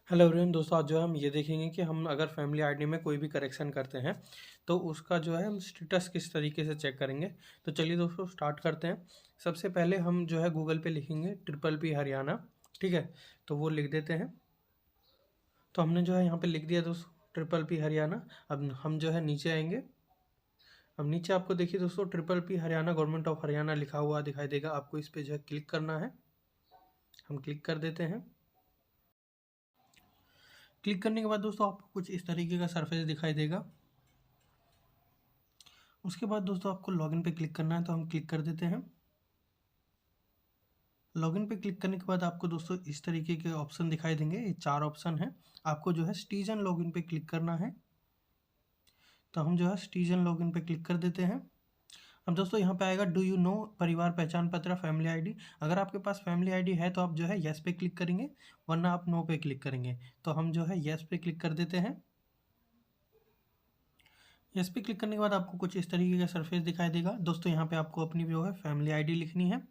Hello everyone दोस्तों, आज जो है हम ये देखेंगे कि हम अगर फैमिली आईडी में कोई भी करेक्शन करते हैं तो उसका जो है हम स्टेटस किस तरीके से चेक करेंगे। तो चलिए दोस्तों स्टार्ट करते हैं। सबसे पहले हम जो है गूगल पे लिखेंगे ट्रिपल पी हरियाणा। ठीक है, तो वो लिख देते हैं। तो हमने जो है यहाँ पे लिख दिया दोस्तों ट्रिपल पी हरियाणा। अब हम जो है नीचे आएंगे। अब नीचे आपको देखिए दोस्तों triple P Haryana government of Haryana लिखा हुआ दिखाई देगा। आपको इस पे जो है क्लिक करना है। हम क्लिक कर देते हैं। क्लिक करने के बाद दोस्तों आपको कुछ इस तरीके का सरफेस दिखाई देगा। उसके बाद दोस्तों आपको लॉगिन पे क्लिक करना है, तो हम क्लिक कर देते हैं। लॉगिन पे क्लिक करने के बाद आपको दोस्तों इस तरीके के ऑप्शन दिखाई देंगे। ये 4 ऑप्शन है। आपको जो है सिटीजन लॉगिन पे क्लिक करना है। तो हम जो है सिटीजन लॉगिन पे क्लिक कर देते हैं। अब दोस्तों यहाँ पे आएगा डू यू नो परिवार पहचान पत्र फैमिली आईडी। अगर आपके पास फैमिली आईडी है तो आप जो है यस पे क्लिक करेंगे, वरना आप नो पे क्लिक करेंगे। तो हम जो है यस पे क्लिक कर देते हैं। यस पे क्लिक करने के बाद आपको कुछ इस तरीके का सरफेस दिखाई देगा। दोस्तों यहाँ पे आपको अपनी जो है फैमिली आईडी लिखनी है।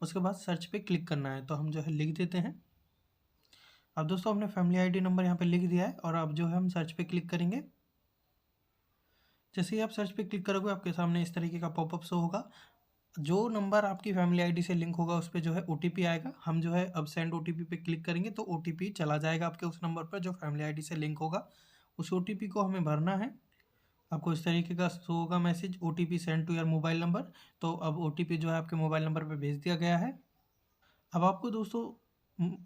उसके बाद सर्च पे क्लिक करना है, तो हम जो है लिख देते हैं। अब दोस्तों हमने फैमिली आईडी नंबर यहाँ पे लिख दिया है और अब जो है हम सर्च पे क्लिक करेंगे। जैसे ही आप सर्च पे क्लिक करोगे आपके सामने इस तरीके का पॉपअप शो होगा। जो नंबर आपकी फैमिली आईडी से लिंक होगा उस पर जो है ओटीपी आएगा। हम जो है अब सेंड ओटीपी पे क्लिक करेंगे तो ओटीपी चला जाएगा आपके उस नंबर पर जो फैमिली आईडी से लिंक होगा। उस ओटीपी को हमें भरना है। आपको इस तरीके का शो होगा message OTP send to your mobile number. तो अब ओटीपी जो है आपके मोबाइल नंबर पर भेज दिया गया है। अब आपको दोस्तों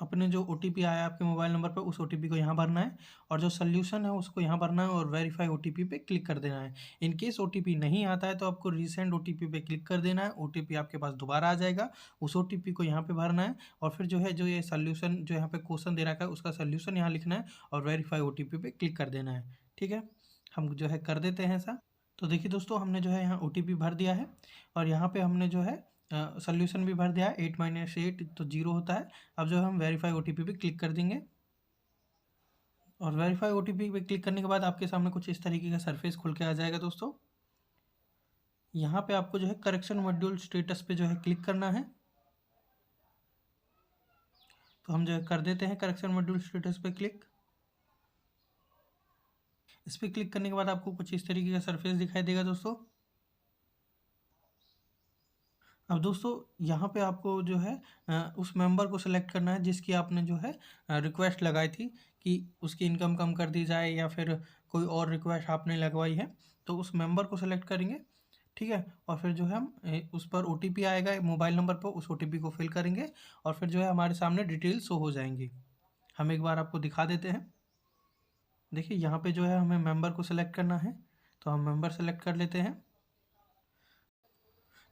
अपने जो ओटीपी आया आपके मोबाइल नंबर पर उस ओटीपी को यहाँ भरना है और जो सोल्यूशन है उसको यहाँ भरना है और वेरीफाई ओटीपी पे क्लिक कर देना है। इन केस ओटीपी नहीं आता है तो आपको रीसेंड ओटीपी पे क्लिक कर देना है। ओटीपी आपके पास दोबारा आ जाएगा। उस ओटीपी को यहाँ पे भरना है और फिर जो है जो ये सोल्यूशन जो यहाँ पे क्वेश्चन दे रखा है उसका सोल्यूशन यहाँ लिखना है और वेरीफाई ओटीपी पे क्लिक कर देना है। ठीक है, हम जो है कर देते हैं ऐसा। तो देखिए दोस्तों हमने जो है यहाँ ओटीपी भर दिया है और यहाँ पे हमने जो है सोल्यूशन भी भर दिया है। 8 - 8 तो 0 होता है। अब जो हम वेरीफाई ओटीपी पे क्लिक कर देंगे और वेरीफाई ओटीपी पे क्लिक करने के बाद आपके सामने कुछ इस तरीके का सरफेस खुल के आ जाएगा दोस्तों। यहाँ पे आपको जो है करेक्शन मॉड्यूल स्टेटस पे जो है क्लिक करना है। तो हम जो है कर देते हैं करेक्शन मॉड्यूल स्टेटस पे क्लिक। इस पर क्लिक करने के बाद आपको कुछ इस तरीके का सरफेस दिखाई देगा दोस्तों। अब दोस्तों यहाँ पे आपको जो है उस मेंबर को सिलेक्ट करना है जिसकी आपने जो है रिक्वेस्ट लगाई थी कि उसकी इनकम कम कर दी जाए या फिर कोई और रिक्वेस्ट आपने लगवाई है। तो उस मेंबर को सिलेक्ट करेंगे। ठीक है, और फिर जो है हम उस पर ओटीपी आएगा मोबाइल नंबर पर, उस ओटीपी को फिल करेंगे और फिर जो है हमारे सामने डिटेल शो हो जाएंगी। हम एक बार आपको दिखा देते हैं। देखिए यहाँ पे जो है हमें मेंबर को सिलेक्ट करना है, तो हम मेंबर सेलेक्ट कर लेते हैं।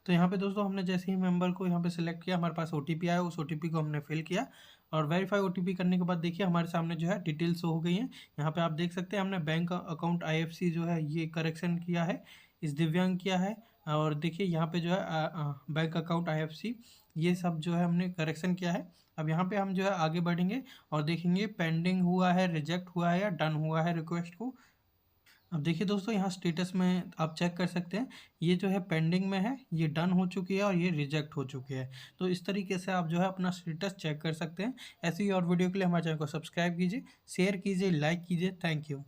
तो यहाँ पे दोस्तों हमने जैसे ही मेंबर को यहाँ पे सिलेक्ट किया हमारे पास ओटीपी आया, उस ओटीपी को हमने फिल किया और वेरीफाई ओटीपी करने के बाद देखिए हमारे सामने जो है डिटेल्स हो गई हैं। यहाँ पे आप देख सकते हैं हमने बैंक अकाउंट आईएफसी जो है ये करेक्शन किया है, इस दिव्यांग किया है। और देखिए यहाँ पे जो है बैंक अकाउंट आईएफसी ये सब जो है हमने करेक्शन किया है। अब यहाँ पे हम जो है आगे बढ़ेंगे और देखेंगे पेंडिंग हुआ है, रिजेक्ट हुआ है या डन हुआ है रिक्वेस्ट को। अब देखिए दोस्तों यहाँ स्टेटस में आप चेक कर सकते हैं, ये जो है पेंडिंग में है, ये डन हो चुकी है और ये रिजेक्ट हो चुकी है। तो इस तरीके से आप जो है अपना स्टेटस चेक कर सकते हैं। ऐसी ही और वीडियो के लिए हमारे चैनल को सब्सक्राइब कीजिए, शेयर कीजिए, लाइक कीजिए। Thank you.